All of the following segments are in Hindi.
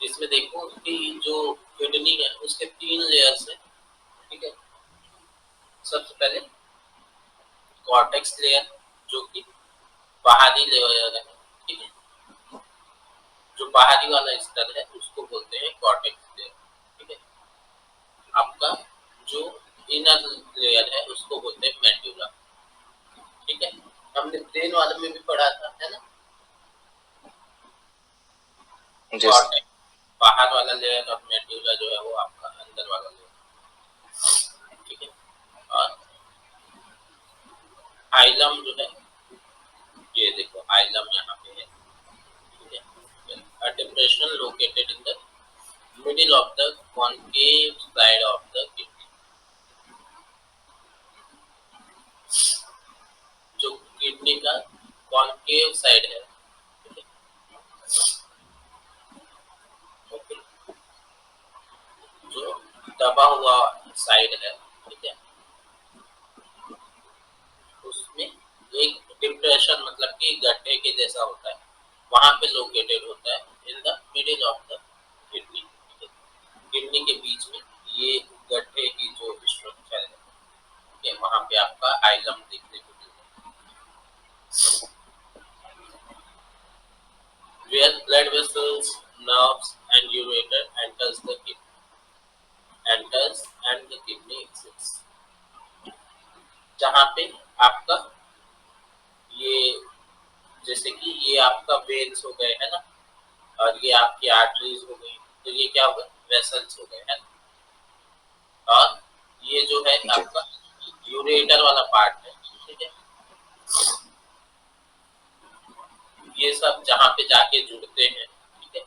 इसमें देखो कि जो किडनी है उसके 3 लेयर्स है, ठीक है। सबसे पहले कॉर्टेक्स लेयर जो कि बाहरी लेयर है, ठीक है। जो बाहरी वाला स्तर है उसको बोलते हैं कॉर्टेक्स लेयर, ठीक है। आपका जो इनर लेयर है उसको बोलते हैं मेडुला, ठीक है। हमने ब्रेन वाले में भी पढ़ा था, है ना। कॉर्टेक्स बाहर वाला लेयर और मेडुला जो है वो आपका अंदर वाला लेयर, ठीक है। और आइलम जो है, ये देखो आइलम यहाँ पे है, ठीक है। A depression located in the middle of the concave side of the kidney, जो किडनी का कॉन्केव साइड है, ठीक है। ओके, जो दबा हुआ साइड है, ठीक है। उसमें एक डिप्रेशन मतलब कि गड्ढे के जैसा होता है, वहां पे लोकेटेड होता है in the middle of the kidney, kidney के बीच में ये गड्ढे की जो स्ट्रक्चर है, ठीक है, वहां पे आपका आइलम देखने को मिलता है। Where blood vessels, nerves and ureter enters and the kidney exits, जहाँ पे आपका ये जैसे कि ये आपका वेन्स हो गए है ना, और ये आपकी आर्टरीज हो गई, तो ये क्या होगा, वेसल्स हो गए, है ना। और ये जो है आपका यूरेटर वाला पार्ट है, ठीक है। ये सब जहाँ पे जाके जुड़ते हैं, ठीक है।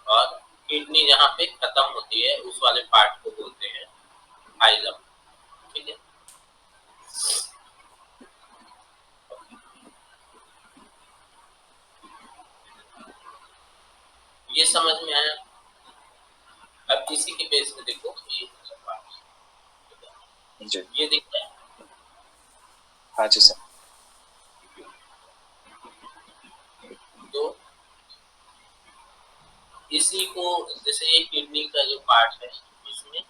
और किडनी जहाँ पे खत्म होती है उस वाले पार्ट को बोलते हैं आइलम, ठीक है। ये समझ में आया। अब इसी के बेस में देखो ये जी, ये दिख रहा है। हाँ जी सर। तो इसी को जैसे ये किडनी का जो पार्ट है, इसमें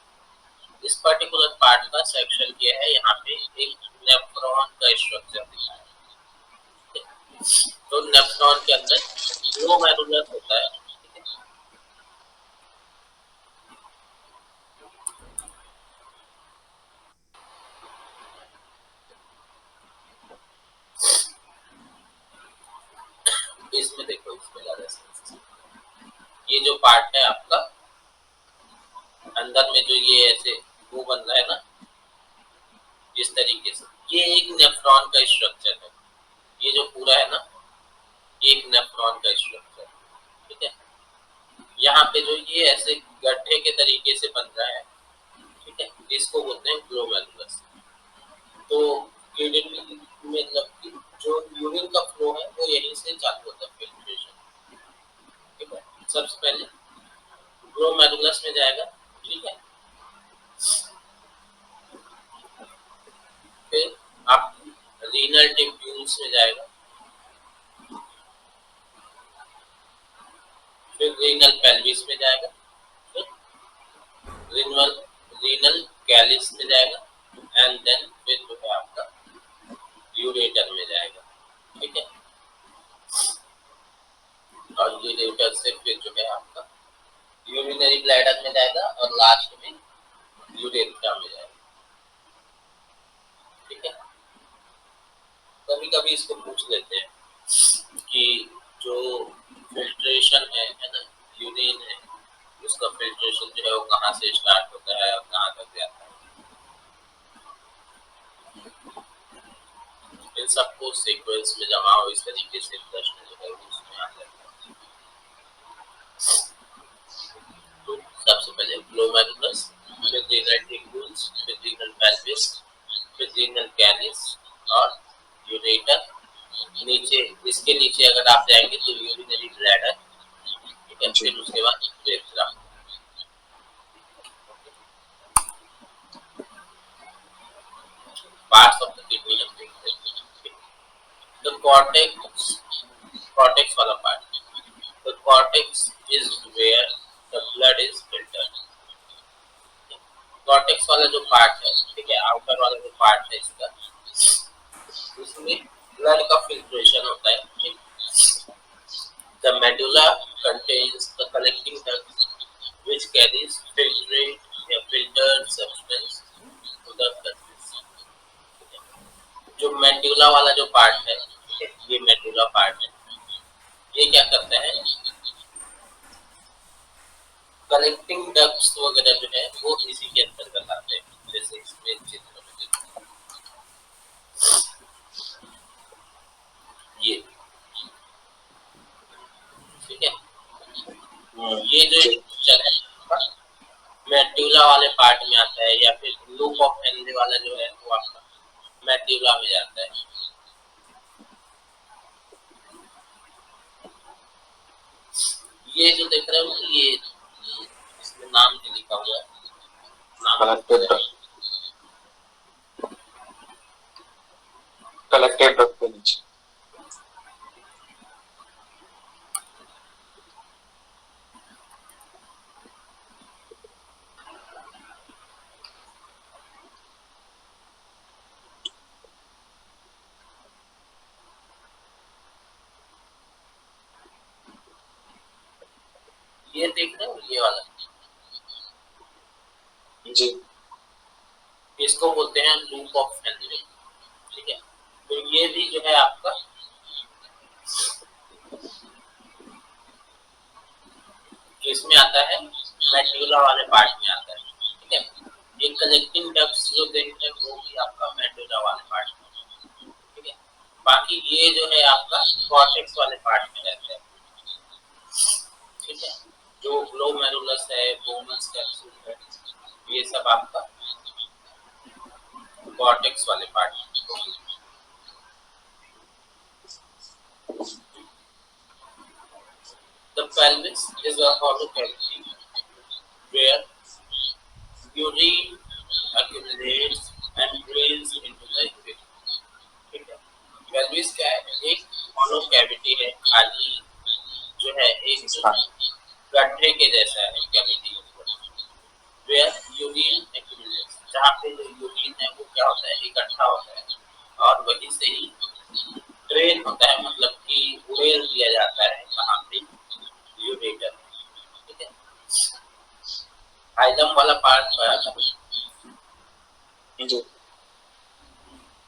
इस पर्टिकुलर पार्ट का सेक्शन किया है, यहाँ पे एक नेफ्रॉन का स्ट्रक्चर दिखा है। तो नेफ्रॉन के अंदर ग्लोमेरुलर होता है, इसमें देखो इसमें ज्यादा ये जो पार्ट है आपका अंदर में जो ये ऐसे वो बन रहा है ना, इस तरीके से, ये एक नेफ्रॉन का स्ट्रक्चर है। ये जो पूरा है ना, ये एक नेफ्रॉन का स्ट्रक्चर, ठीक है। यहाँ पे जो ये ऐसे गड्ढे के तरीके से बन रहा है, ठीक है, इसको बोलते हैं ग्लोमेरुलस। तो किडनी में जो यूरिन का फ्लो है वो यहीं से चालू होता है, फिल्ट्रेशन, ठीक है। सबसे पहले ग्लोमेरुलस में जाएगा, ठीक है। फिर आप रीनल ट्यूब्यूल्स में जाएगा, फिर रीनल पेल्विस में जाएगा, फिर रीनल रीनल कैलिस में जाएगा, एंड देन फिर जो है आपका यूरेटर में जाएगा, ठीक है। और यूरेटर से फिर जो है आपका यूरिनरी ब्लैडर में जाएगा और लास्ट में यूरेथ्रा में जाएगा, ठीक है। कभी कभी इसको पूछ लेते हैं कि जो फिल्ट्रेशन है ना, यूरिन है, उसका फिल्ट्रेशन जो है वो कहाँ से स्टार्ट होता है और कहाँ तक जाता है। इन सबको सीक्वेंस में जमा हो, इस तरीके से प्रश्न जो है उसमें आ जाता है। तो सबसे पहले ग्लोमेरुलस, फिर रीनल ट्यूब्यूल्स, फिर रीनल पेल्विस, फिर रीनल कैलिस और यूरेटर। नीचे इसके नीचे अगर आप जाएंगे तो यूरिनरी ब्लैडर, ठीक है। फिर उसके बाद urethra. Parts of the kidney हम देखते हैं। तो कॉर्टेक्स वाला पार्ट, तो cortex is where the blood is filtered. Cortex वाला जो पार्ट है, ठीक है, आउटर वाला जो पार्ट है इसका, उसमें ब्लड का फिल्ट्रेशन होता है, ठीक। The medulla contains the collecting duct which carries filtered substance to the surface. जो मेडुला वाला जो पार्ट है, ये मेडुला पार्ट है, ये क्या करता है, कलेक्टिंग डक्ट्स वगैरह जो है वो इसी के अंतर्गत आते हैं, जैसे इसमें चित्र में ये, ठीक है। ये जो स्ट्रक्चर है मेडुला वाले पार्ट में आता है, या फिर लूप ऑफ हेनरी वाला जो है वो आपका मेडुला में जाता है। ये जो देख रहे हो ये इसमें नाम भी लिखा हुआ है, कलेक्टेड डक्ट के नीचे ये देख रहे हो ये वाला जी, इसको बोलते हैं लूप ऑफ हेनरी, ठीक है। तो ये भी जो है आपका इसमें आता है, मेडुला वाले पार्ट में आता है, ठीक है। ये कलेक्टिंग डक्ट्स जो देख रहे हैं वो भी आपका मेडुला वाले पार्ट में, ठीक है। बाकी ये जो है आपका कॉर्टेक्स वाले पार्ट में रहता है, ठीक है। जो ग्लोमेरुलस है, बोमस कैप्सूल है, ये सब आपका कॉर्टेक्स वाले पार्ट में। The pelvis is a hollow cavity where urine accumulates and drains into the urine, ठीक है। pelvis क्या है, एक hollow cavity है, खाली जो है एक गड्ढे के जैसा है कैविटी, where urine accumulates, जहाँ पे जो यूरिन है वो क्या होता है, इकट्ठा होता है और वहीं से ही ड्रेन होता है, मतलब कि उड़ेल दिया जाता है कहाँ पे, यूरेटर, ठीक है। हाइलम वाला पार्ट पड़ा था,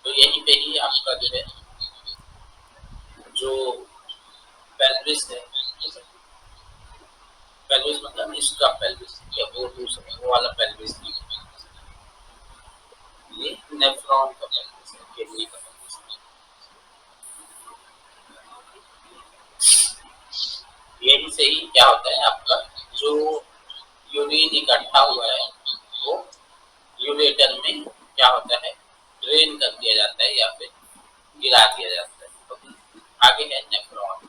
तो यहीं पे ही आपका जो है जो पेल्विस है, पेल्विस मतलब इसका पेल्विस, ठीक है, वो दूसरा वो वाला पेल्विस नहीं, ये नेफ्रॉन का पेल्विस है, किडनी का पेल्विस। यहीं से ही क्या होता है आपका जो यूरिन इकट्ठा हुआ है वो यूरेटर में क्या होता है, ड्रेन कर दिया जाता है या फिर गिरा दिया जाता है। तो आगे है नेफ्रॉन।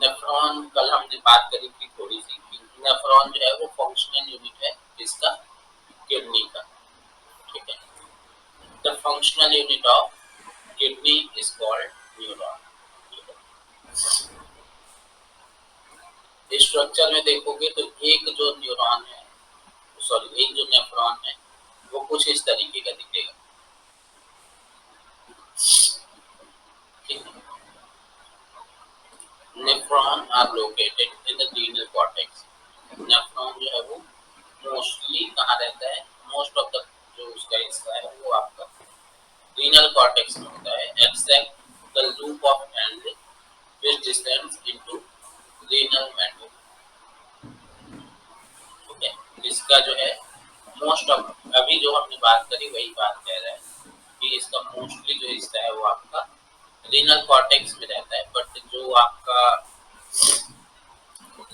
नेफ्रॉन कल हमने बात करी थी थोड़ी सी, नेफ्रॉन जो है वो फंक्शनल यूनिट है इसका, किडनी का, ठीक है। The functional unit of kidney is called neuron. इस स्ट्रक्चर में देखोगे तो एक जो न्यूरॉन है, सॉरी एक जो नेफ्रॉन है वो कुछ इस तरीके का दिखेगा, ठीक है। Nephron are located in the renal cortex. Nephron जो है वो मोस्टली कहाँ रहता है, मोस्ट ऑफ द जो उसका हिस्सा है वो आपका रीनल कॉर्टेक्स में होता है, except the loop of Henle which descends into renal medulla, ठीक है। इसका जो है मोस्ट ऑफ, अभी जो हमने बात करी वही बात कह रहा है कि इसका मोस्टली जो हिस्सा है वो आपका रीनल कॉर्टेक्स में रहता है, बट जो आपका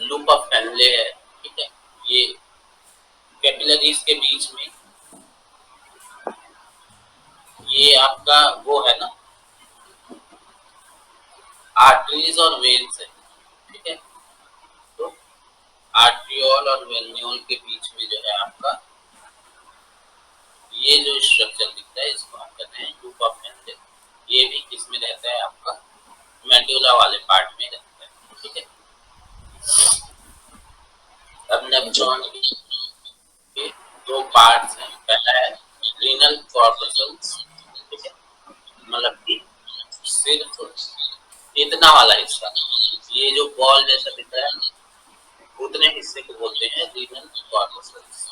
लूप ऑफ हैंडल है, ठीक है, ये कैपिलरीज के बीच में ये आपका वो है ना, आर्टरीज और वेन्स है, ठीक है। तो आर्ट्रियोल और वेन्यूल के बीच में जो है आपका ये जो स्ट्रक्चर दिखता है इसको हम कहते हैं लूप ऑफ हैंडल। ये भी किसमें रहता है आपका मेडुला वाले पार्ट में रहता है, ठीक है। नेफ्रॉन के दो पार्ट्स हैं। पहला है रीनल कॉर्पसल्स, ठीक है, मतलब कि सिर्फ इतना वाला हिस्सा, ये जो बॉल जैसा दिख रहा है उतने हिस्से को बोलते हैं रीनल कॉर्पसल्स।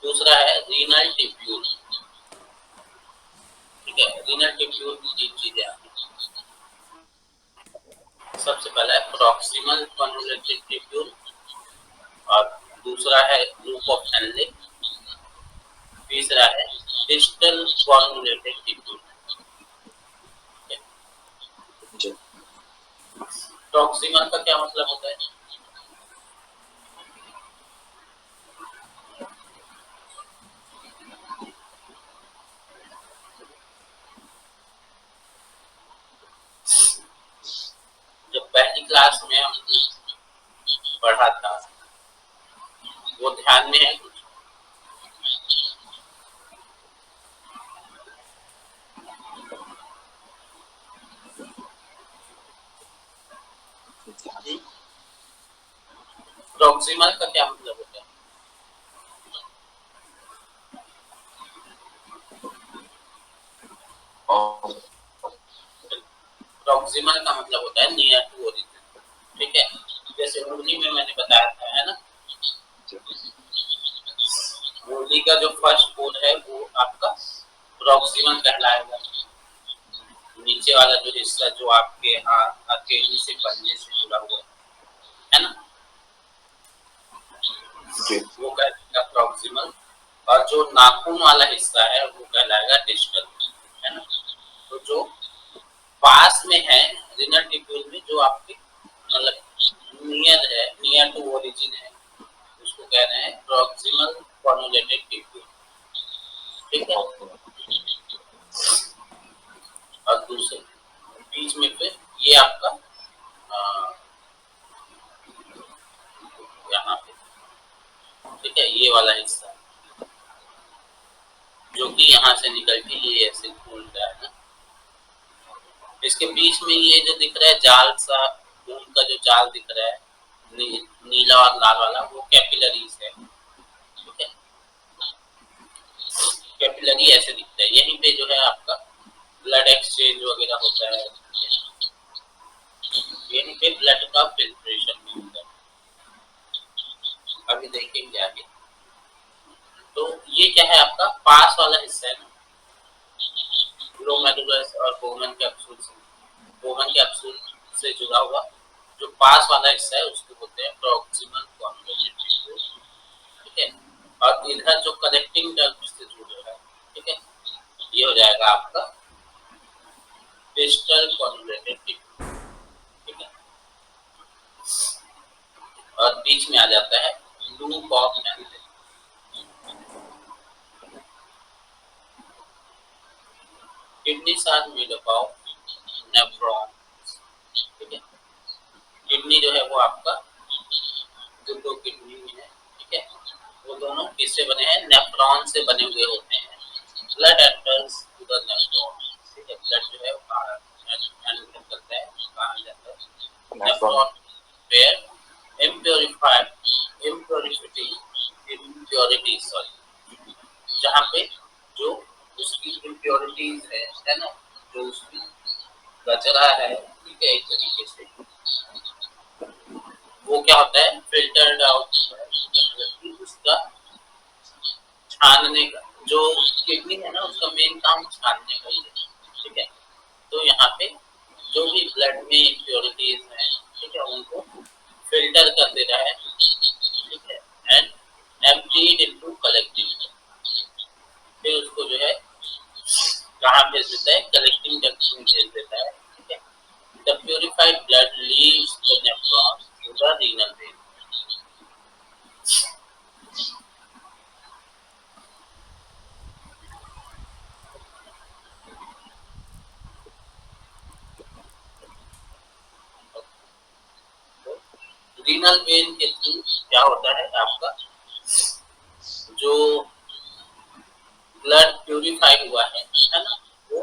दूसरा है रीनल टिब्यूल, ठीक है। रीनल टिब्यूल की तीन चीजें आती हैं। सबसे पहला है प्रॉक्सिमल कॉन्वोल्यूटेड टिब्यूल, और दूसरा है लूप ऑफ हेनले, तीसरा है डिस्टल कॉन्वोल्यूटेड टिब्यूल। प्रॉक्सिमल का क्या मतलब होता है? जब पहली क्लास में हम पढ़ा था वो ध्यान में है कुछ? प्रॉक्सिमल का क्या मतलब होता है? प्रॉक्सिमल का मतलब होता है नियर टू ओरिजिन, ठीक है। जैसे मूली में मैंने बताया था, है ना, मूली का जो फर्स्ट पोल है वो आपका प्रॉक्सिमल कहलाएगा। नीचे वाला जो हिस्सा जो आपके यहाँ हथेली से पंजे से जुड़ा हुआ है ना, वो कहलाएगा प्रॉक्सिमल। और जो नाखून वाला हिस्सा है वो कहलाएगा डिस्टल, है ना। तो जो पास में है रिनल टिब्यूल में, जो आपके मतलब नियर है, नियर टू ओरिजिन है, उसको कह रहे हैं प्रॉक्सिमल कॉन्वोल्यूटेड टिब्यूल, ठीक है। और दूसरे बीच में फिर ये आपका यहाँ पे, ठीक है, ये वाला हिस्सा जो कि यहाँ से निकल के ये ऐसे घूम रहा है ना। इसके बीच में ये जो दिख रहा है जाल सा, खून का जो जाल दिख रहा है नीला और लाल वाला, वो कैपिलरीज है, ठीक है। कैपिलरी ऐसे दिखता है, यहीं पे जो है आपका ब्लड एक्सचेंज वगैरह होता है, यहीं पे ब्लड का फिल्ट्रेशन भी होता है। अभी देखेंगे आगे। तो ये क्या है, आपका पास वाला हिस्सा है ना, ग्लोमेरुलस और बोवन कैप्सूल से, बोवन कैप्सूल से जुड़ा हुआ जो पास वाला हिस्सा है उसको बोलते हैं प्रॉक्सिमल कॉन्वोल्यूटेड टिब्यूल, ठीक है। और इधर जो कनेक्टिंग डक्ट से जुड़ा है, ठीक है, ये हो जाएगा आपका डिस्टल कॉन्वोल्यूटेड टिब्यूल, ठीक है। और बीच में आ जाता है loop of Henle. Kidneys are made up of nephrons, ठीक है। किडनी जो है वो आपका जो दो किडनी है, ठीक है, वो दोनों किससे बने हैं? नेफ्रॉन से बने हुए होते हैं। Blood enters to the nephron, ठीक है, ब्लड जो है वो कहाँ एंटर करता है, कहाँ जाता है? नेफ्रॉन, वेयर इम्प्योरिफाइड इम्प्योरिटी सॉरी, जहाँ पे जो उसकी इम्प्योरिटीज है ना, जो उसकी कचरा है, ठीक है, एक तरीके से वो क्या होता है? फिल्टर्ड आउट, उसका छानने का, जो किडनी है ना उसका मेन काम छानने का ही है, ठीक है। तो यहाँ पे जो भी ब्लड में इम्प्योरिटीज है, ठीक है, उनको फिल्टर कर दे रहा है, ठीक है, एंड एम्प्टीड इनटू कलेक्टिंग, फिर उसको जो है कहाँ भेज देता है? कलेक्टिंग डक्ट में भेज देता है, ठीक है। The purified blood leaves the nephron to the renal vein. Renal vein के थ्रू क्या होता है आपका, जो ब्लड प्यूरिफाई हुआ है ना, वो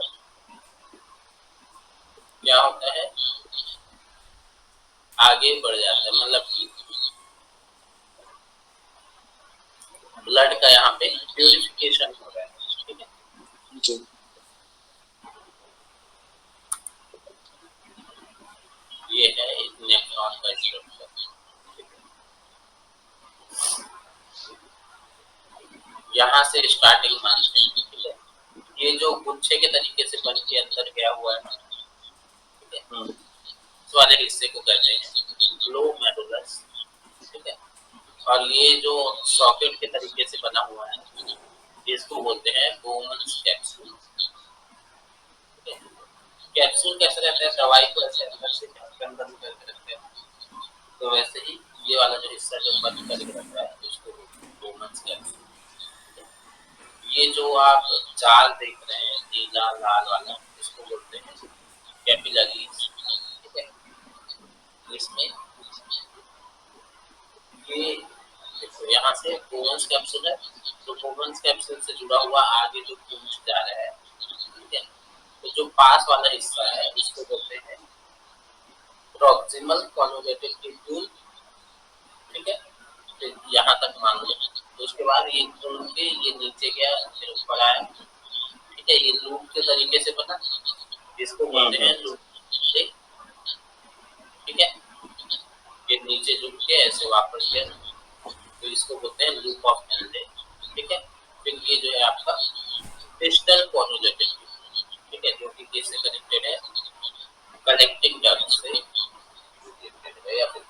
क्या होता है? आगे बढ़ जाता है, मतलब कि ब्लड का यहाँ पे प्यूरिफिकेशन हो रहा है। ठीक है जी ये है एक नेफ्रॉन का स्ट्रक्चर। यहाँ से स्टार्टिंग मानते हैं। ठीक है ये जो गुच्छे के तरीके से बन के अंदर गया हुआ है ना, ठीक है इस वाले हिस्से को कहते हैं ग्लोमेरुलस। ठीक है और ये जो सॉकेट के तरीके से बना हुआ है इसको बोलते हैं बोमन्स कैप्सूल। कैप्सूल कैसे रहते हैं, दवाई को ऐसे अंदर से अंदर करके रखते हैं, तो वैसे ही ये वाला जो हिस्सा जो बंद करके रखा है उसको बोमन्स कैप्सूल। ये जो आप जाल देख रहे हैं नीला लाल वाला इसको बोलते हैं कैपिलरीज। ठीक है इसमें ये देखो यहाँ से बोमन्स कैप्सूल है, तो बोमन्स कैप्सूल से जुड़ा हुआ आगे जो पूंछ जा रहा है। ठीक है तो जो पास वाला हिस्सा है उसको बोलते हैं प्रॉक्सिमल कॉन्जुगेटिव ट्यूब्यूल। ठीक है तो यहाँ तक मान लो, तो उसके बाद ये घूम के ये नीचे गया फिर ऊपर आया। ठीक है ये लूप के तरीके से बना, इसको बोलते हैं लूप। ठीक है ये नीचे झुक के ऐसे वापस गया, तो इसको बोलते हैं लूप ऑफ एनले। ठीक है फिर ये जो है आपका डिस्टल कॉन्जुगेटिव ट्यूब्यूल। ठीक है जो कि किससे कनेक्टेड है, कनेक्टिंग डक्ट से या फिर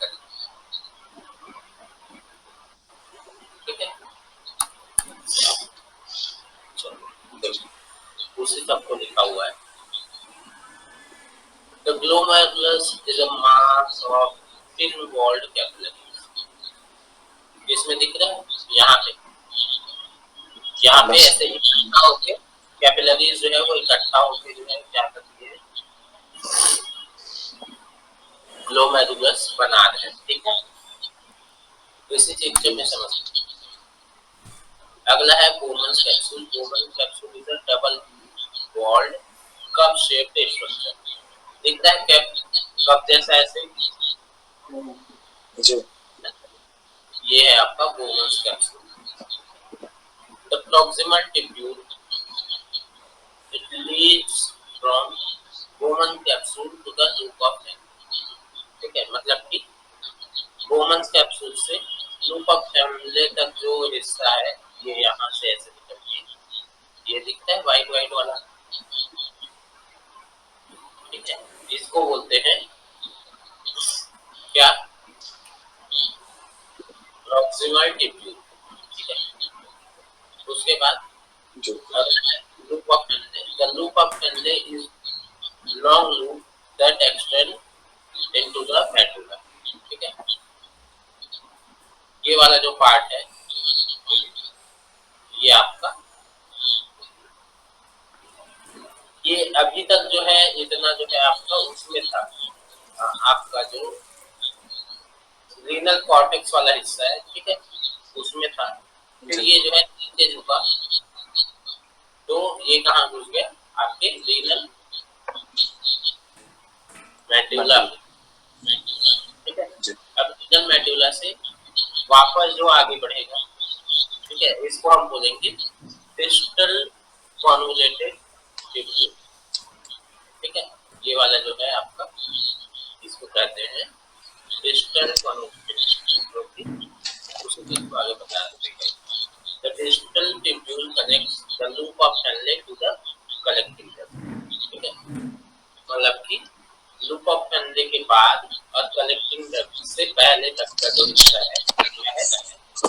ठीक है चलो उसी तक को लिखा हुआ है। The glomerulus is a mass of thin-walled capillaries। इसमें दिख रहा है यहाँ पे ऐसे ही इकट्ठा होके कैपिलरीज जो है वो इकट्ठा होके जो है क्या करती है, ग्लोमेरुलस बना रहे हैं। ठीक है तो इसी चीज से मैं समझ। अगला है Bowman's capsule. Bowman capsule is a double walled cup shaped structure. दिख रहा है कैप कप जैसा ऐसे, जी ये है आपका Bowman's capsule. The proximal tubule it leads from Bowman capsule to the loop of Henle. ठीक है मतलब कि बोमन्स कैप्सूल से लूप ऑफ हेनले तक जो हिस्सा है ये यहाँ से ऐसे निकल के ये दिखता है व्हाइट व्हाइट वाला। ठीक है इसको बोलते हैं क्या, प्रॉक्सिमल ट्यूब्यूल। ठीक है उसके बाद जी loop of Henle. The loop of Henle is long loop that extend into the medulla. ठीक है ये वाला जो पार्ट है ये आपका, ये अभी तक जो है इतना जो है आपका उसमें था। आपका जो रीनल कॉर्टेक्स वाला हिस्सा है ठीक है उसमें था, फिर ये जो है नीचे झुका तो ये कहाँ घुस गया आपके रीनल मेडुला। ठीक है अब रीनल मेडुला से वापस जो आगे बढ़ेगा ठीक है इसको हम बोलेंगे डिस्टल कॉन्वोल्यूटेड ट्यूब्यूल। ठीक है ये वाला जो है आपका इसको कहते हैं डिस्टल कॉन्वोल्यूटेड, उसी चीज को आगे बता देंगे। The distal tubule connects the loop of Henle to the collecting duct। ठीक है मतलब कि लूप ऑफ हेनले के बाद और कलेक्टिंग डक्ट से पहले तक का जो हिस्सा है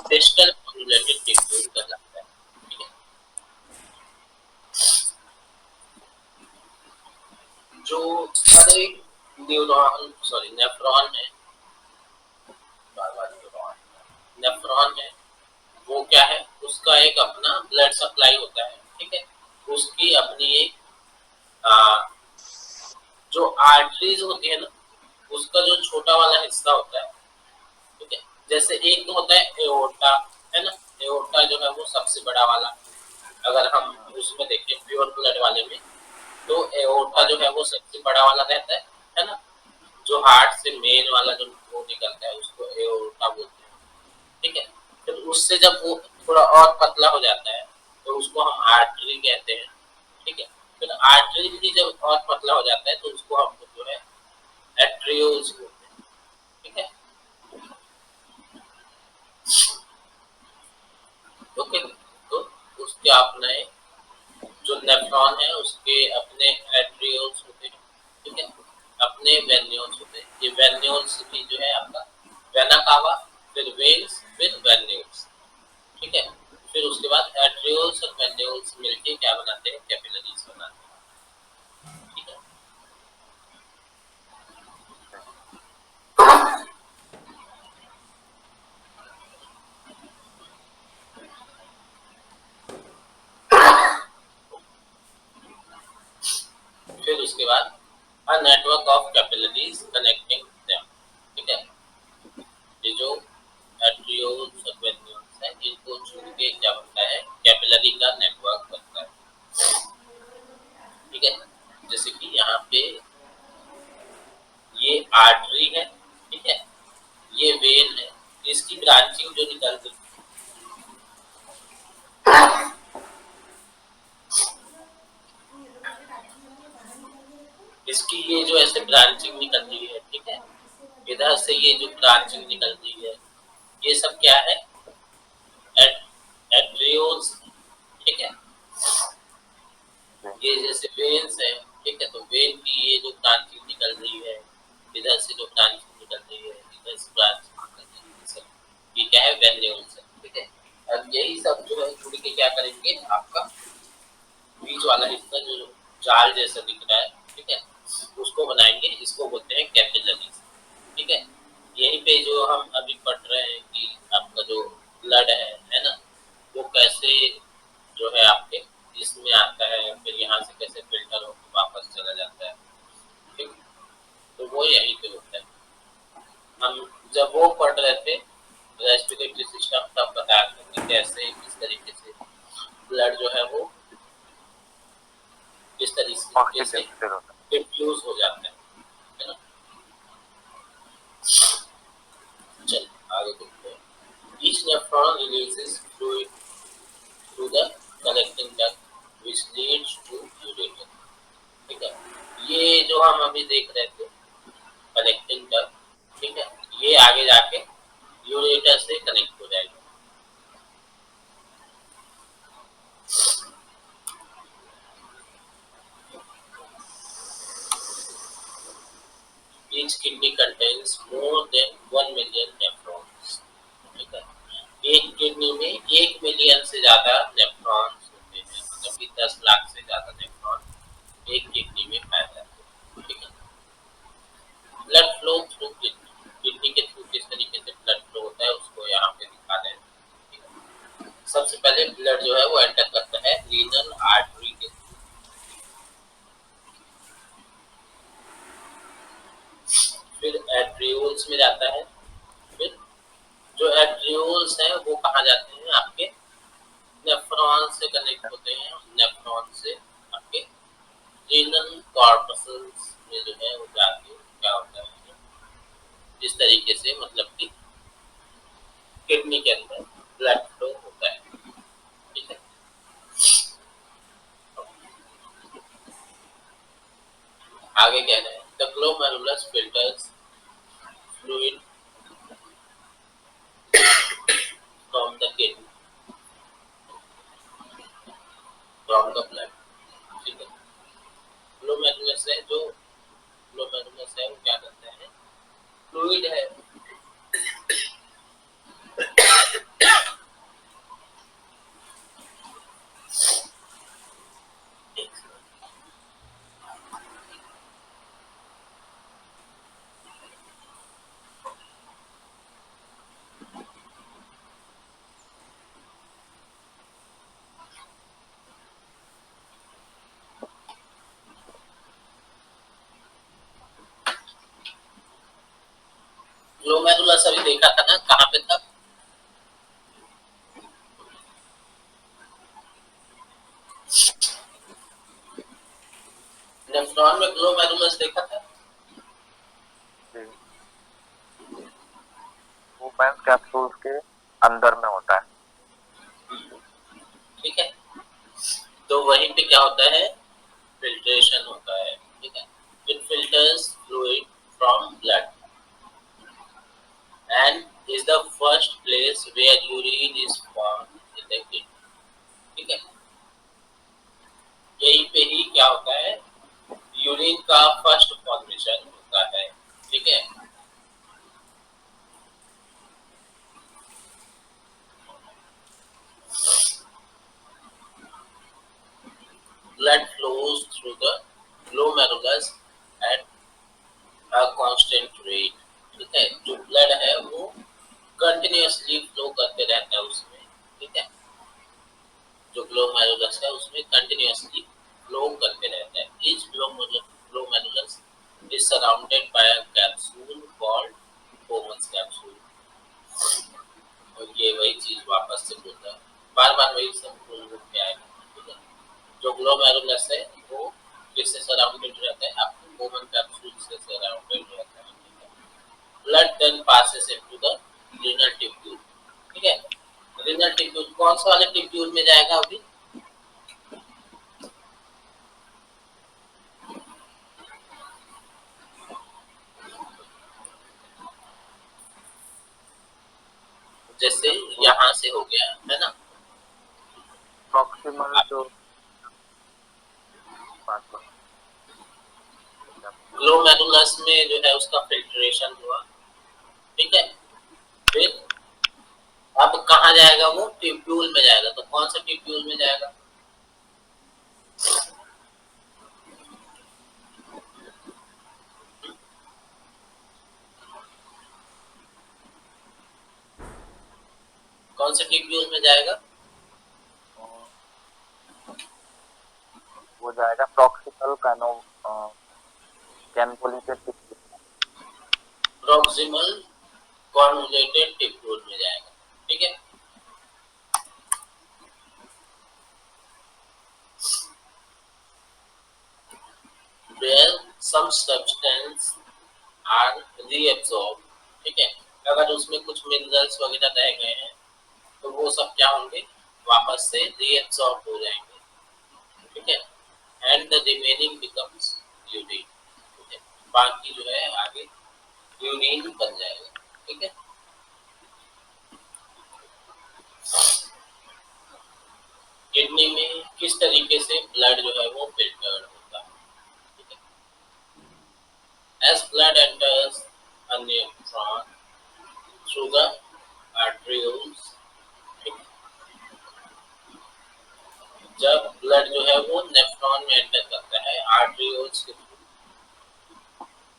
डिस्टल कॉन्वोल्यूटेड ट्यूब्यूल कहलाता है। ठीक है जो हर एक न्यूरॉन सॉरी नेफ्रॉन है, नेफ्रॉन है वो क्या है उसका एक अपना ब्लड सप्लाई होता है। ठीक है उसकी अपनी एक जो आर्टरीज होती है ना उसका जो छोटा वाला हिस्सा होता है। ठीक है जैसे एक तो होता है एओर्टा है ना, एओर्टा जो है वो सबसे बड़ा वाला, अगर हम उसमें देखें प्योर ब्लड वाले में तो एओर्टा जो है वो सबसे बड़ा वाला रहता है ना। जो हार्ट से मेन वाला जो वो निकलता है उसको एओर्टा बोलते हैं, ठीक है। फिर उससे जब वो थोड़ा और पतला हो जाता है तो उसको हम आर्टरी कहते हैं, ठीक है। फिर आर्टरी भी जब और पतला हो जाता है तो उसको हम जो है एट्रियोल्स बोलते हैं, ठीक है। ओके, तो उसके अपने जो नेफ्रॉन है उसके अपने एट्रियोल्स होते हैं, ठीक है, अपने वेन्यूल्स होते हैं। ये वेन्यूल्स भी जो है आपका वेना कावा, फिर वेन्स, फिर वेन्यूल्स, ठीक है। फिर उसके बाद एट्रियोल्स और वेन्यूल्स मिलके क्या बनाते हैं, कैपिलरीज बनाते हैं, ठीक है। फिर उसके बाद a network of capillaries connecting them, ठीक है। ये जो एट्रियोल्स और वेन्यूल्स है इनको जोड़ के क्या बनता है, कैपिलरी का नेटवर्क बनता है, ठीक है। जैसे कि यहाँ पे ये आर्टरी है, ठीक है, ये वेन है, इसकी ब्रांचिंग जो निकल रही इसकी ये जो ऐसे ब्रांचिंग निकल रही है, ठीक है, इधर से ये जो ब्रांचिंग निकल रही है ये सब क्या है, एट्रियोल्स, ठीक है। ये जैसे वेन्स है, ठीक है, तो वेन की ये जो ब्रांचिंग निकल रही है, इधर से जो ब्रांचिंग निकल रही है, इधर से ब्रांचिंग निकल रही है, सब ये क्या है, वेन्यूल्स है, ठीक है। अब यही सब जो है जुड़ के क्या करेंगे, आपका बीच वाला हिस्सा जो जाल जैसा दिख रहा है, ठीक है, उसको बनाएंगे, इसको बोलते हैं कैपिलरीज, ठीक है। यहीं पे जो हम अभी पढ़ रहे हैं कि आपका जो ब्लड है ना, वो कैसे जो है आपके इसमें आता है, फिर यहाँ से कैसे फिल्टर होकर वापस चला जाता है, ठीक। तो वो यहीं पे होता है। हम जब वो पढ़ रहे थे रेस्पिरेटरी सिस्टम तब बताया था कि कैसे किस तरीके से ब्लड जो है वो किस तरीके से डिफ्यूज हो जाता है ना। चल आगे देखते हैं। Each nephron releases fluid through the collecting duct which leads to ureter, ठीक है। ये जो हम अभी देख रहे थे कनेक्टिंग डक्ट, ठीक है, ये आगे जाके यूरेटर से कनेक्ट हो जाएगा। Each kidney contains more than 1 million nephrons, ठीक है। एक किडनी में 1 मिलियन से ज्यादा नेफ्रॉन्स होते हैं, मतलब कि 10 लाख से ज्यादा नेफ्रॉन एक किडनी में पाए जाते हैं, ठीक है। Blood flow through kidney, kidney के थ्रू किस तरीके से ब्लड फ्लो होता है उसको यहाँ पे दिखा रहे हैं, ठीक है। सबसे पहले ब्लड जो है वो एंटर करता है रीनल आर्टरी के, फिर एट्रियोल्स में जाता है, फिर जो एट्रियोल्स हैं वो कहाँ जाते हैं, आपके नेफ्रॉन से कनेक्ट होते हैं, नेफ्रॉन से आपके रीनल कॉर्पसल्स में जो है वो जाके क्या होता है, इस तरीके से मतलब कि किडनी के अंदर ब्लड फ्लो होता है, ठीक है। आगे कह रहे हैं the glomerulus filters fluid from the kidney from the blood, ठीक है। ग्लोमेरुलस है जो ग्लोमेरुलस है वो क्या करता है, फ्लूइड है, ग्लोमेरुलस अभी देखा था ना कहाँ पे था, नेफ्रॉन में ग्लोमेरुलस देखा था, मेंस कैप्सूल्स के अंदर में होता है। ठीक है, तो वहीं पे क्या होता है, फिल्ट्रेशन होता है। ठीक है, it filters fluid from blood and is the first place where urine is formed in the kidney। ठीक है, यहीं पे ही क्या होता है, यूरिन का फर्स्ट फॉर्मेशन होता है। ठीक है, blood flows through the glomerulus at a constant rate। ठीक है, जो ब्लड है वो कंटिन्यूअसली फ्लो करते रहता है उसमें। ठीक है, जो ग्लोमेरुलस है उसमें कंटिन्यूअसली फ्लो करते रहता है। Each glomerulus is surrounded by a capsule called Bowman's capsule. और ये वही चीज वापस से बोलता है, बार बार वही सब बोल बोल के आएगा। ठीक है, जो ग्लोमेरुलस है वो किससे सराउंडेड रहता है, आपको बोमन कैप्सूल से सराउंडेड रहता है। Blood then passes into the renal tubule. ठीक है, रीनल टिब्यूल कौन सा वाले टिब्यूल में जाएगा अभी, जैसे यहाँ से हो गया है ना, प्रॉक्सिमल जो ग्लोमेरुलस में जो है उसका फिल्ट्रेशन हुआ। ठीक है, फिर अब कहाँ जाएगा, वो ट्यूब्यूल में जाएगा। तो कौन सा ट्यूब्यूल में जाएगा, कौन से ट्यूब्यूल में जाएगा, वो जाएगा प्रॉक्सिमल कैनोलिकेट। प्रॉक्सिमल कॉन्वोल्यूटेड ट्यूब्यूल में जाएगा। ठीक है, where some substance are reabsorbed। ठीक है, अगर उसमें कुछ मिनरल्स वगैरह रह गए हैं तो वो सब क्या होंगे, वापस से रीएब्सॉर्ब हो जाएंगे। ठीक है, and the remaining becomes urine. ठीक है, बाकी जो है आगे यूरिन बन जाएगा। ठीक है, किडनी में किस तरीके से ब्लड जो है वो फिल्टर्ड होता है। ठीक है, as blood enters a nephron through the arterioles। जब ब्लड जो है वो नेफ्रॉन में एंटर करता है आर्टरियोल्स के through,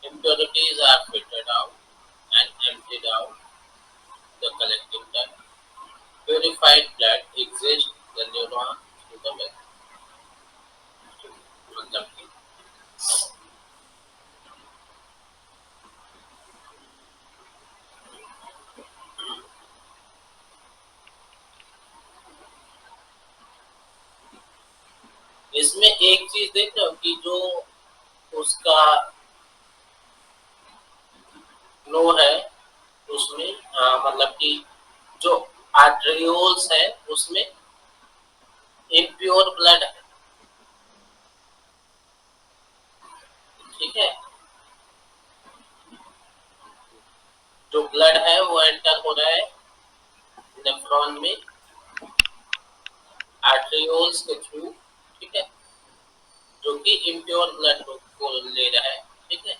impurities are filtered out and emptied out the collecting duct। Purified blood exits the neuron through the vein। मतलब कि इसमें एक चीज देख रहे हो कि जो उसका फ्लो है उसमें मतलब कि जो आर्टरियोल्स है उसमें इम्प्योर ब्लड है। ठीक है, जो ब्लड है वो एंटर हो रहा है नेफ्रॉन में आर्टरियोल्स के थ्रू। ठीक है, जो कि इम्प्योर ब्लड को ले रहा है। ठीक है,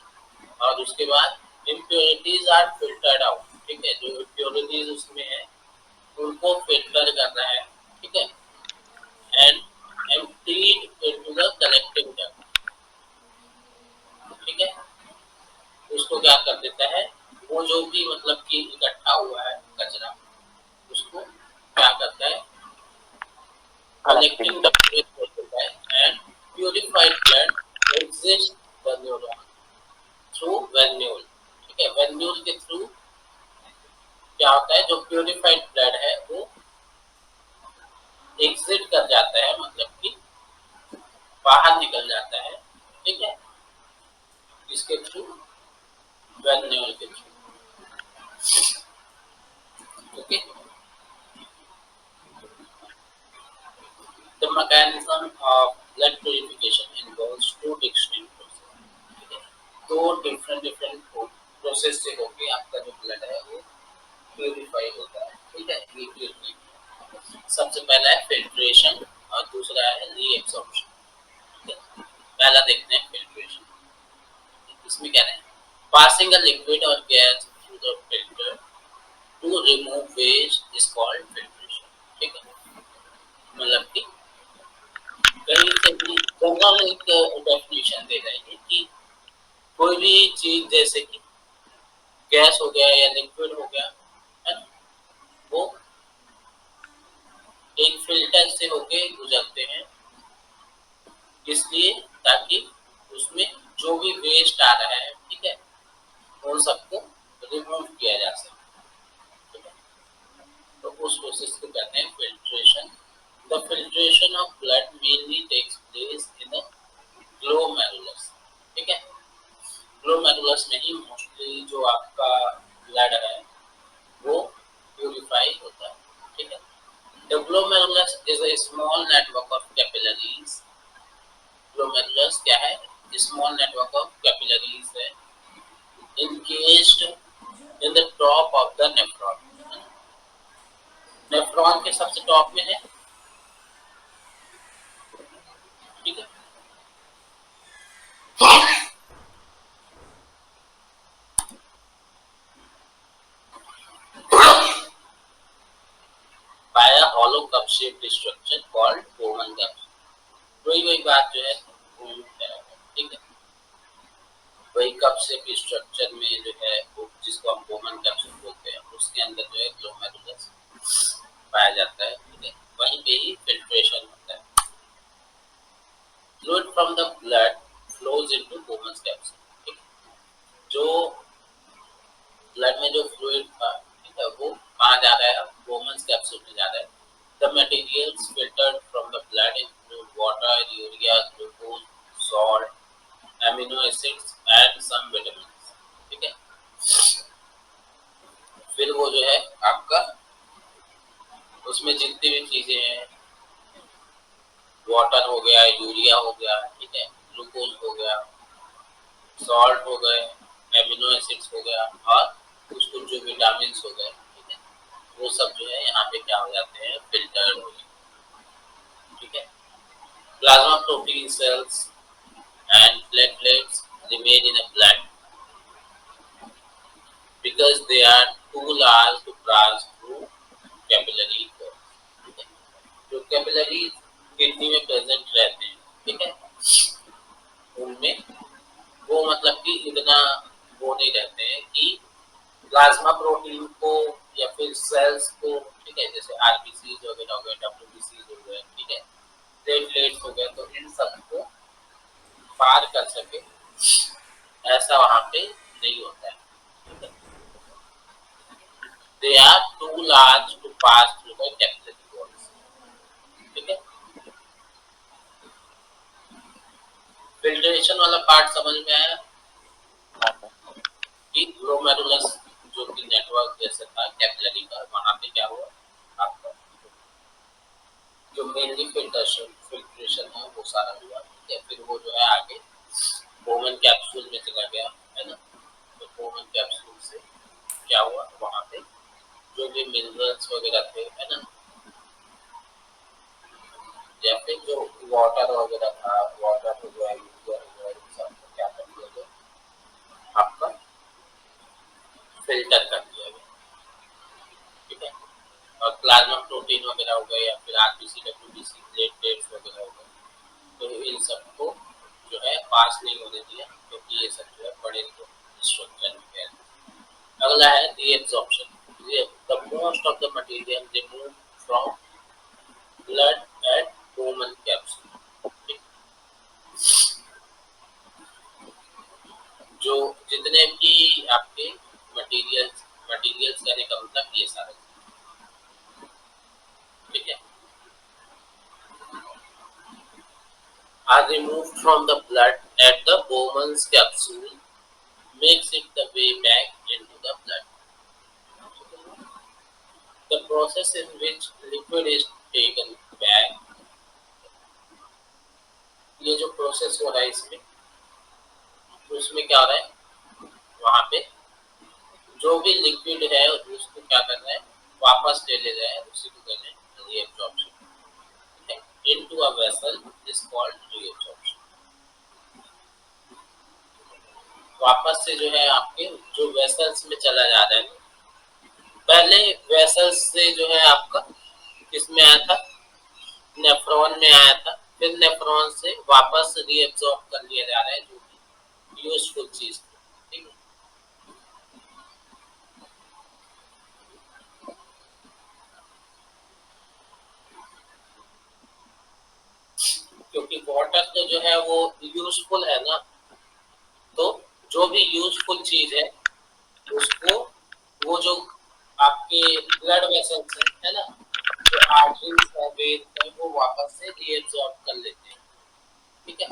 और उसके बाद इम्प्योरिटीज आर फिल्टर्ड आउट। ठीक है, जो इम्प्योरिटीज उसमें है उनको फिल्टर कर रहा है। ठीक है, and emptied into the collecting duct. ठीक है, उसको क्या कर देता है, वो जो भी मतलब कि इकट्ठा हुआ है कचरा उसको क्या करता है, कलेक्टिंग डक्ट में छोड़ देता है and purified blood exist the neuron through venule. ठीक है, वेन्यूल के थ्रू क्या होता है, जो प्यूरिफाइड ब्लड है वो एग्जिट कर जाता है, मतलब कि बाहर निकल जाता है। ठीक है, इसके थ्रू, वेन्यूल के थ्रू। प्रोसेस से होके आपका जो ब्लड है वो प्यूरिफाई होता है। ठीक है, ये प्यूरिफाई सबसे पहला है फिल्ट्रेशन और दूसरा है रीएब्सॉर्प्शन। पहला देखते हैं फिल्ट्रेशन। इसमें क्या है, पासिंग अ लिक्विड और gas through the filter to remove waste is called filtration. ठीक है, मतलब कि कहीं से भी जनरल एक डेफिनेशन दे रहे हैं कि कोई भी चीज जैसे कि गैस हो गया या लिक्विड हो गया है ना, वो एक फिल्टर से होके गुजरते हैं, इसलिए ताकि उसमें जो भी वेस्ट आ रहा है, ठीक है, उन सबको रिमूव किया जा सके। ठीक है, तो उस प्रोसेस को कहते हैं filtration. The filtration of blood mainly takes place in the glomerulus. ठीक है, ग्लोमेरुलस में ही मोस्टली जो आपका ब्लड है वो प्यूरिफाई होता है। ठीक है, the glomerulus is a small network of capillaries. Glomerulus क्या है, स्मॉल नेटवर्क ऑफ कैपिलरीज है encased in the top of the nephron। Nephron के सबसे टॉप में है। ठीक है, by a hollow cup shaped structure called Bowman cup। वही वही बात जो है ठीक है, वही कप शेप स्ट्रक्चर में जो है वो जिसको हम बोमन कैप्सूल बोलते हैं, उसके अंदर जो है ग्लोमेरुलस पाया जाता है। ठीक है, वहीं पे ही फिल्ट्रेशन होता है। Fluid from the blood flows into Bowman capsule. ठीक है, जो ब्लड में जो फ्लूइड था, ठीक है, वो कहाँ जा रहा है, बोमन कैप्सूल में जा रहा है। The materials filtered from the blood include water, urea, glucose, salt, amino acids and some vitamins. ठीक है, फिर वो जो है आपका उसमें जितनी भी चीजें हैं, वाटर हो गया, यूरिया हो गया, ठीक है, ग्लूकोज हो गया, सॉल्ट हो गए, एमिनो एसिड्स हो गया और कुछ कुछ जो विटामिन हो गए, ठीक है, वो सब जो है यहाँ पे क्या हो जाते हैं, फिल्टर हो जाते हैं। ठीक है, plasma protein cells and platelets remain in a blood because they are too large to pass through capillary pores। ठीक है, जो कैपिलरी किडनी में प्रेजेंट रहते हैं, ठीक है, उनमें वो मतलब कि इतना वो नहीं रहते हैं कि प्लाज्मा प्रोटीन को या फिर सेल्स को, ठीक है, जैसे आरबीसी वगैरह हो गए, डब्ल्यूबीसी हो गए, ठीक है, प्लेटलेट्स हो गए, तो इन सबको पार कर सके ऐसा वहां पे नहीं होता है। They are too large to pass through the capillary walls। ठीक है, फिल्ट्रेशन वाला पार्ट समझ में आया कि ग्लोमेरुलस जो कि नेटवर्क जैसे था कैपिलरी का, वहां पे क्या हुआ, आपका जो मेनली फिल्ट्रेशन है वो सारा हुआ। ठीक है, फिर वो जो है आगे बोमन कैप्सूल में चला गया, है ना, तो बोमन कैप्सूल से क्या हुआ, वहां पे जो भी मिनरल्स वगैरह थे, है ना, या फिर जो वाटर वगैरह था, वाटर हो गया, यूरिया हो गया, इन सबको क्या कर दिया गया, आपका फिल्टर कर दिया गया। ठीक है, और प्लाज्मा प्रोटीन वगैरह हो गए या फिर आरबीसी, डब्ल्यूबीसी, प्लेटलेट्स वगैरह हो गए, तो इन सबको जो है पास नहीं होने दिया, क्योंकि ये सब जो है बड़े स्ट्रक्चर में गए। अगला है reabsorption. The most of the material remove from blood at Bowman capsule. जो जितने भी आपके मटेरियल्स मटेरियल्स कहने का मतलब ये सारे, ठीक है, are removed from the blood at the Bowman's capsule makes it the way back into the blood। The process in which liquid is taken back, ये जो प्रोसेस हो रहा है इसमें, उसमें क्या हो रहा है, वहां पे जो भी लिक्विड है उसको क्या करना है, वापस ले ले रहा है, उसी को कहते हैं reabsorption. Into a vessel is called reabsorption. वापस से जो है आपके जो वेसल्स में चला जा रहा है, पहले वेसल्स से जो है आपका किसमें आया था, नेफ्रॉन में आया था, फिर नेफ्रॉन से वापस रीअब्सॉर्ब कर लिया जा रहा है जो कि यूजफुल चीज थी, ठीक है। क्योंकि वाटर तो जो है वो यूजफुल है ना, तो जो भी यूजफुल चीज है उसको, वो जो आपके ब्लड वेसल्स है ना, जो आर्टरीज है, वेन है, वो वापस से रीअब्सॉर्ब कर लेते हैं, ठीक है।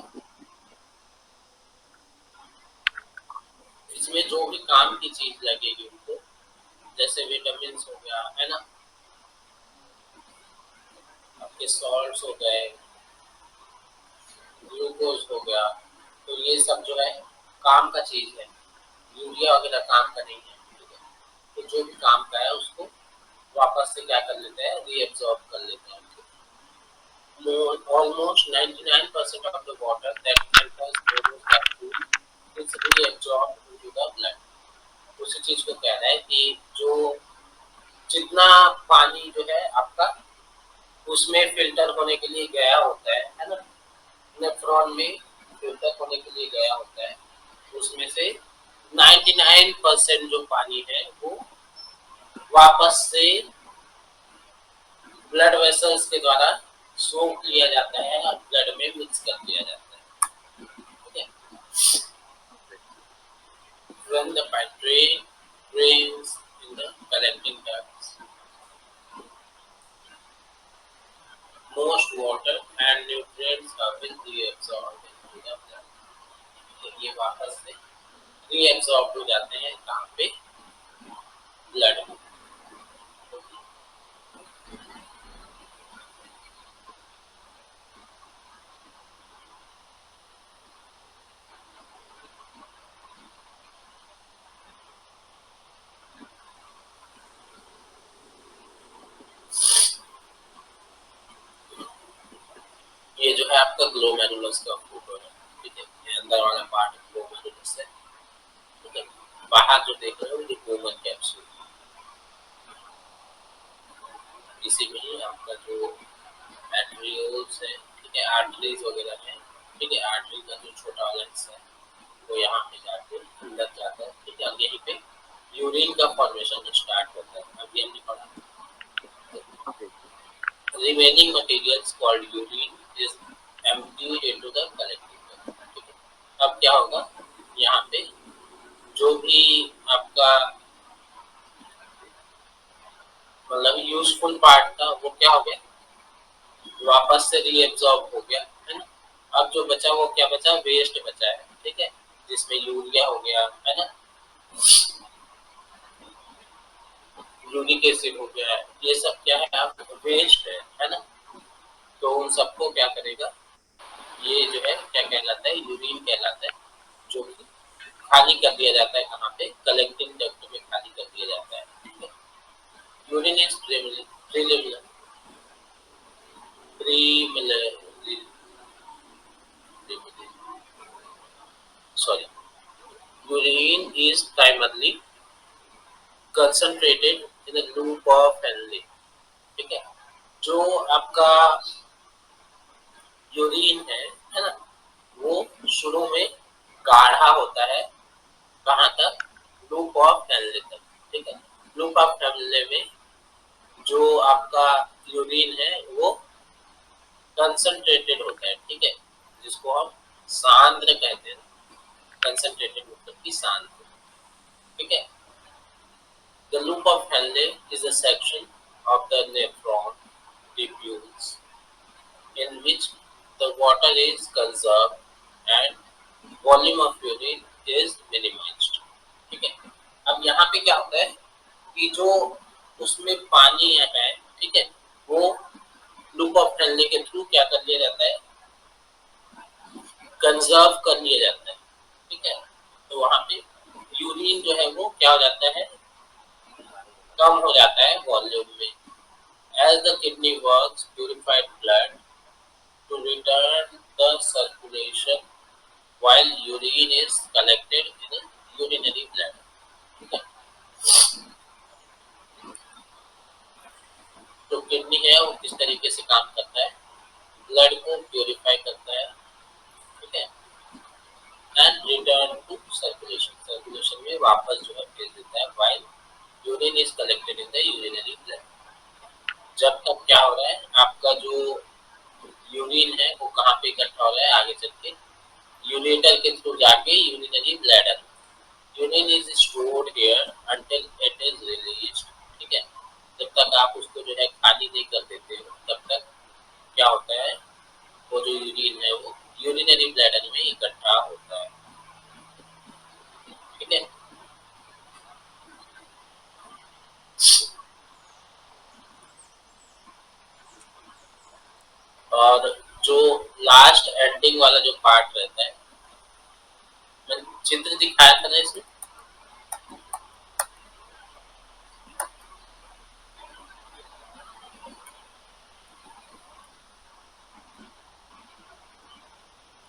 इसमें जो भी काम की चीज लगेगी उनको, जैसे विटामिन हो गया है ना, आपके सॉल्ट्स हो गए, ग्लूकोज हो गया, तो ये सब जो है काम का चीज है, यूरिया वगैरह काम का नहीं है, ठीक है। तो जो भी काम का है उसको वापस से क्या कर लेते हैं, रीअब्सॉर्ब कर लेते हैं। Almost 99% of the water that enters bodies of food is reabsorbed into the blood। उसी चीज को कह रहा है कि जो जितना पानी जो है आपका उसमें फिल्टर होने के लिए गया होता है ना, नेफ्रॉन में फिल्टर होने के लिए गया होता है, उसमें से 99% जो पानी है वो वापस से ब्लड वेसल्स के द्वारा सोख लिया जाता है और ब्लड में मिक्स कर दिया जाता है, ठीक है। When the drain drains in the collecting ducts, most water and nutrients are will be absorbed into the blood। तो ये वापस से रीएब्सॉर्ब हो जाते हैं कहाँ पे, ब्लड में। ये जो है आपका ग्लोमेरुलस का फोटो है, ठीक है। ये अंदर वाला पार्ट ग्लोमेरुलस है, ठीक है। बाहर जो देख रहे हो ये गोमन कैप्सूल, इसी में ही आपका जो एट्रियोल्स है, ठीक है, आर्टरीज वगैरह है, ठीक है। आर्टरी का जो छोटा वाला हिस्सा है वो यहाँ पे जाके अंदर जाता है, ठीक है। यहीं पे यूरिन का फॉर्मेशन स्टार्ट होता है, अभी हमने पढ़ा। Remaining materials called urine is emptied into the collecting duct, ठीक है। अब क्या होगा, यहाँ पे जो भी आपका मतलब यूजफुल पार्ट था वो क्या हो गया, वापस से रीएब्सॉर्ब हो गया, है ना। अब जो बचा वो क्या बचा, वेस्ट बचा है, ठीक है, जिसमें यूरिया हो गया, है ना, यूरिक एसिड हो गया है, ये सब क्या है, आप वेस्ट है ना। तो उन सबको क्या करेगा, ये जो है क्या कहलाता है, यूरिन कहलाता है, जो कि खाली कर दिया जाता है कहाँ पे, कलेक्टिंग डक्ट में खाली कर दिया जाता है, ठीक है। Urine is preliminary sorry, urine is primarily concentrated in the loop of Henle, ठीक है। जो आपका यूरिन है ना, वो शुरू में गाढ़ा होता है, कहाँ तक, लूप ऑफ हेनले तक, ठीक है। लूप ऑफ हेनले में जो आपका यूरिन है वो कंसंट्रेटेड होता है, ठीक है, जिसको हम सांद्र कहते हैं। कंसंट्रेटेड मतलब कि सांद्र, ठीक है। The loop of Henle is a section of the nephron tubules in which the water is conserved and volume of urine is minimized, ठीक है। अब यहाँ पे क्या होता है कि जो उसमें पानी है, ठीक है, वो लूप ऑफ हेनले के थ्रू क्या कर लिया जाता है, कंजर्व कर लिया जाता है, ठीक है। तो वहां पे यूरिन जो है वो क्या हो जाता है, कम हो जाता है वॉल्यूम में। As the kidney works purified blood to return the circulation while urine is collected in a urinary bladder. ठीक है, जो किडनी है वो किस तरीके से काम करता है, ब्लड को प्योरीफाई करता है, ठीक है, and return to circulation, circulation में वापस जो है भेज देता है while urine is collected in the urinary blood. जब तक क्या हो रहा है, आपका जो यूरिन है वो कहाँ पे इकट्ठा हो रहा है, आगे चल के यूरेटर के थ्रू जाके urinary bladder. Urine is stored here until it is released. ठीक है, जब तक आप उसको जो है खाली नहीं कर देते हो तब तक क्या होता है, वो जो यूरिन है वो यूरिनरी ब्लैडर में इकट्ठा होता है। ठीक है, और जो लास्ट एंडिंग वाला जो पार्ट रहता है, मैंने चित्र दिखाया था ना इसमें,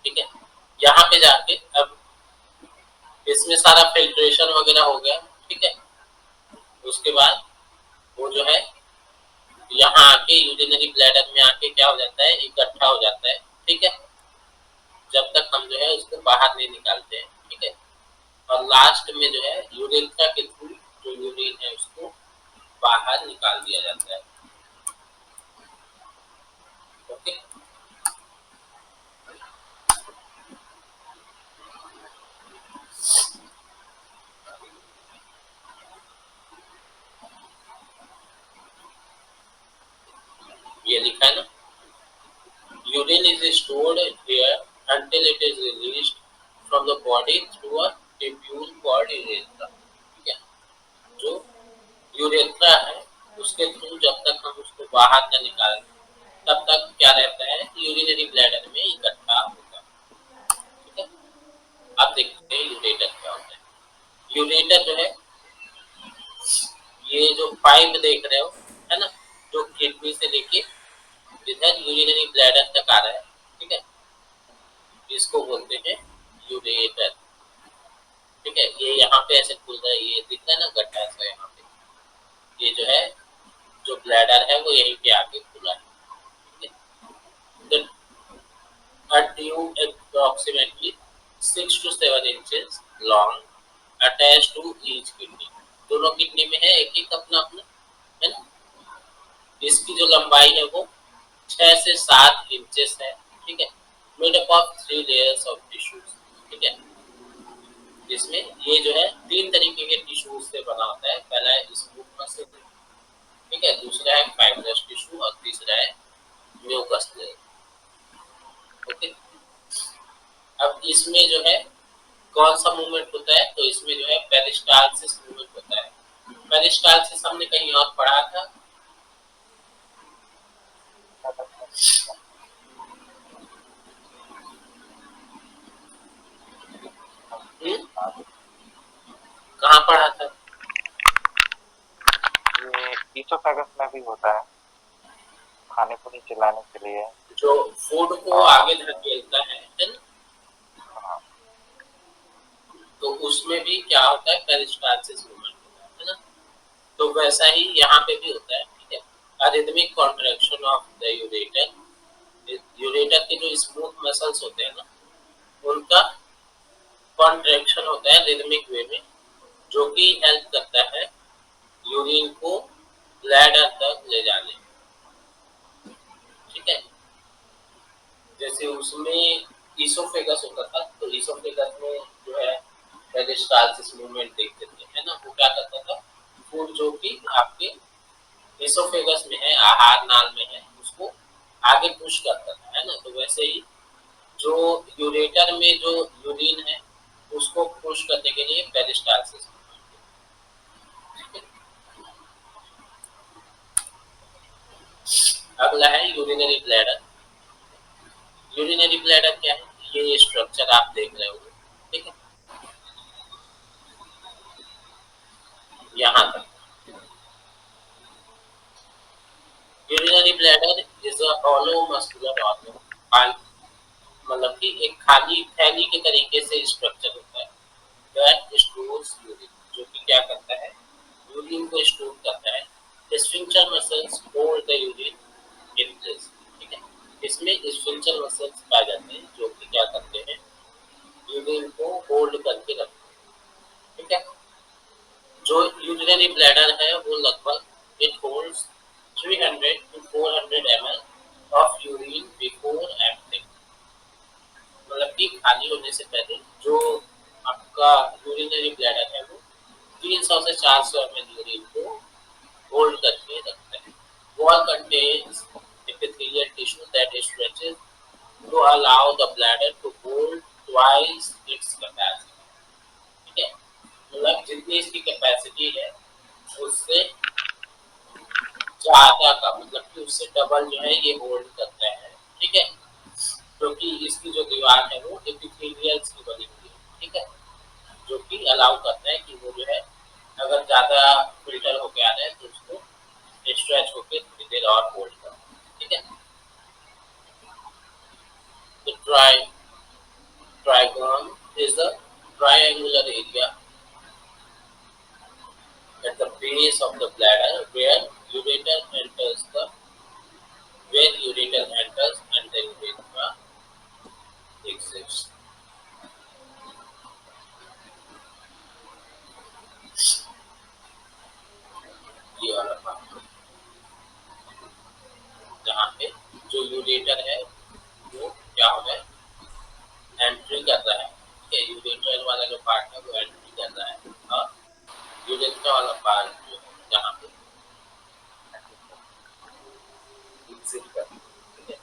ठीक है, यहाँ पे जाके अब इसमें सारा फिल्ट्रेशन वगैरह हो गया। ठीक है, उसके बाद वो जो है यहाँ आके यूरिनरी ब्लैडर में आके क्या हो जाता है, इकट्ठा हो जाता है। ठीक है, जब तक हम जो है उसको बाहर नहीं निकालते हैं। ठीक है, और लास्ट में जो है यूरेथ्रा के थ्रू जो यूरिन है उसको बाहर निकाल दिया जाता है। ओके, ये लिखा है ना, urine is stored here until it is released from the body through a tubule called urethra। ठीक है, जो यूरेथ्रा है उसके थ्रू जब तक हम उसको बाहर न निकालें तब तक क्या रहता है, यूरिनरी ब्लैडर में इकट्ठा होता है। ठीक है, आप देखते हैं यूरेटर क्या होता है। यूरेटर जो है, ये जो पाइप देख रहे हो है ना, जो किडनी से लेके इधर यूरिनरी ब्लैडर तक आ रहा है। ठीक है, इसको बोलते हैं यूरेटर। ठीक है, ये यहाँ पे ऐसे खुल रहा है, ये दिख रहा है ना गड्ढा सा यहाँ पे, ये जो है जो ब्लैडर है वो यहीं पे आके खुला है। ठीक है, a tube approximately 6 to 7 inches long attached to each kidney। दोनों किडनी में है एक एक अपना अपना, है ना। इसकी जो लंबाई है वो 6 से 7 इंचेस है। ठीक है, made up of 3 layers of tissues. ठीक है, जिसमें ये जो है 3 तरीके के टिश्यूज से बना होता है। पहला है स्मूथ मसल, ठीक है, दूसरा है फाइब्रस टिश्यू और तीसरा है म्यूकस लेयर। ओके, अब इसमें जो है कौन सा मूवमेंट होता है, तो इसमें जो है पेरिस्टाल्सिस मूवमेंट होता है। पेरिस्टाल्सिस हमने कहीं और पढ़ा था। कहाँ पढ़ा था? ये ईसोफेगस में भी होता है, खाने को नीचे लाने के लिए। जो फूड को आगे धकेलता है ना, हाँ, तो उसमें भी क्या होता है, पेरिस्टाल्सिस मूवमेंट होता है ना। तो वैसा ही यहाँ पे भी होता है। ठीक है, arrhythmic contraction of the ureter. Ureter के जो स्मूथ मसल्स होते हैं ना, उनका कॉन्ट्रैक्शन होता है रिदमिक वे में, जो कि हेल्प करता है यूरिन को ब्लैडर तक ले जाने। ठीक है, जैसे उसमें ईसोफेगस होता था, तो ईसोफेगस में जो है पेरिस्टाल्सिस मूवमेंट देखते थे, है ना। वो क्या करता था, फूड जो कि आपके ईसोफेगस में है, आहार नाल में है, उसको आगे पुश करता था, है ना। तो वैसे ही जो यूरेटर में जो यूरिन है उसको पुश करने के लिए पेरिस्टाल्सिस। अगला है यूरिनरी ब्लैडर। यूरिनरी ब्लैडर क्या है, ये स्ट्रक्चर आप देख रहे हो। ठीक है, यहाँ तक urinary bladder is a hollow muscular organ, मतलब कि एक खाली थैली के तरीके से स्ट्रक्चर होता है दैट स्टोर्स यूरिन, जो कि क्या करता है, यूरिन को स्टोर करता है। Sphincter muscles hold the urine in place, ठीक है। इसमें स्फिंक्टर मसल्स पाए जाते हैं जो कि क्या करते हैं, यूरिन को होल्ड करके रखते हैं, ठीक है। जो यूरिनरी ब्लैडर है वो लगभग it holds 300 to 400 ml of urine before emptying, मतलब कि खाली होने से पहले जो आपका यूरिनरी ब्लैडर है वो 300 से 400 ml यूरिन को होल्ड करके रखता है। Wall contains epithelial tissue that stretches to allow the bladder to hold twice its capacity, ठीक है। मतलब जितनी इसकी कैपेसिटी है उससे ज्यादा का, मतलब कि उससे डबल जो है ये होल्ड करता है, ठीक है। क्योंकि इसकी जो दीवार है वो एपिथेलियल्स की बनी हुई है, ठीक है, जो कि अलाउ करता है कि वो जो है अगर ज्यादा फिल्टर होके आ रहा है तो उसको स्ट्रेच होके थोड़ी देर और होल्ड करता है, ठीक है। The trigone is the triangular area at the base of the bladder where ureter enters and the urethra exits. ये वाला पार्ट जहाँ पे जो यूरेटर है वो क्या हो रहा है, एंट्री कर रहा है, ठीक है। यूरेटर वाला जो पार्ट है वो एंट्री कर रहा है और यूरेथ्रा वाला पार्ट जो है जहाँ पे एग्जिट कर रहा है, ठीक है।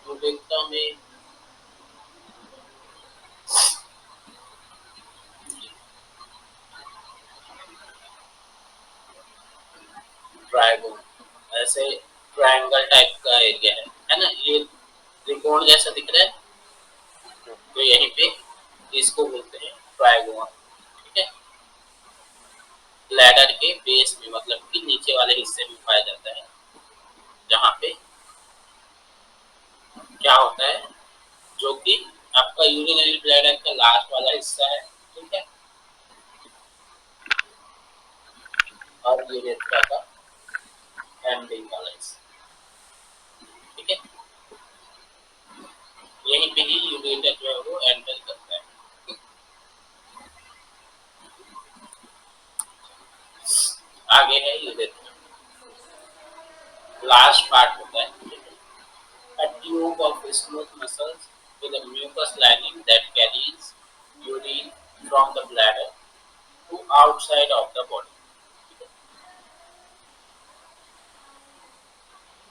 यूरेथ्रा में ट्रायंगल, ऐसे ट्रायंगल टाइप का एरिया है ना, ये त्रिकोण जैसा दिख रहा है, तो यहीं पे इसको बोलते हैं ट्रायगोन, ठीक है। ब्लैडर के बेस में, मतलब कि नीचे वाले हिस्से में पाया जाता है, जहाँ पे क्या होता है, जो कि आपका यूरिनरी ब्लैडर का लास्ट वाला हिस्सा है, ठीक है, और यूरेथ्रा का एंडिंग वाला हिस्सा, ठीक है। यहीं पे ही यूरेटर जो है वो एंटर करता है। आगे है यूरेथ्रा, लास्ट पार्ट होता है, a tube of smooth muscles with a mucus lining that carries urine from the bladder to outside of the body।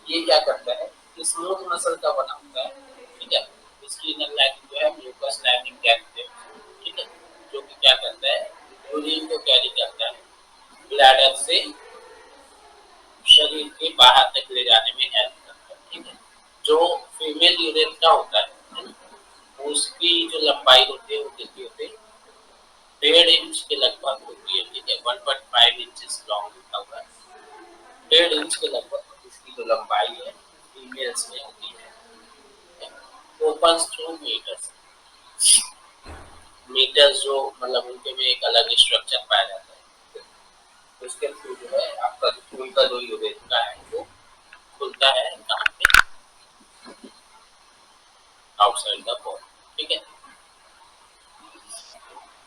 ये क्या करता है, स्मूथ मसल का बना होता है, ठीक है। इसकी इनर लाइनिंग जो है म्यूकस लाइनिंग कहते हैं, ठीक है, जो कि क्या करता है, यूरिन को कैरी करता है ब्लैडर से शरीर के बाहर तक ले जाने में हेल्प करता है, ठीक है। जो फीमेल यूरेथ्रा होता है ना, उसकी जो लंबाई होती है वो कितनी होती है, 1.5 इंच के लगभग होती है, ठीक है। 1.5 इंच लॉन्ग होता हुआ 1.5 इंच के लगभग इसकी जो लंबाई है फीमेल्स में होती है। ओपन थ्रू मीटर्स, मीटर्स जो मतलब उनके में एक अलग स्ट्रक्चर पाया जाता है, उसके थ्रू जो है आपका खून का जो यूरेथ्रा है वो खुलता है कहाँ पे, आउटसाइड द बॉडी, ठीक है।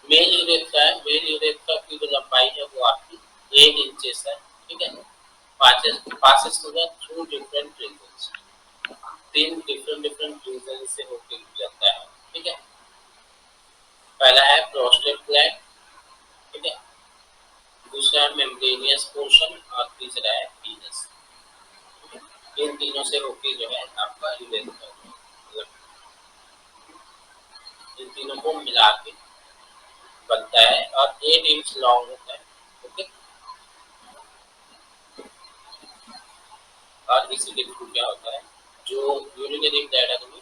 मेल यूरेथ्रा है, मेल यूरेथ्रा की जो लंबाई है वो आपकी 8 इंचेस है, ठीक है। Passes to the through different regions, 3 different region से होकर गुजरता है, ठीक है। पहला है प्रोस्टेट ग्लैंड, ठीक है, दूसरा है मेम्ब्रेनियस पोर्शन और तीसरा है पीनस। इन तीनों से होकर जो है आपका यूरेथ्रा, मतलब इन तीनों को मिला के बनता है और 8 इंच लॉन्ग होता है, ओके। और इसी के थ्रू क्या होता है, जो यूरिनरी ब्लैडर में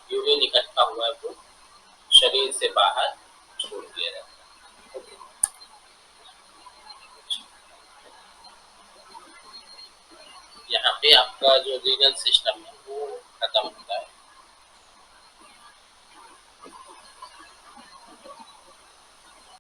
यूरिन इकट्ठा हुआ है वो शरीर से बाहर छोड़ दिया जाता है, ओके। यहाँ पे आपका जो रीनल सिस्टम है वो खत्म होता है।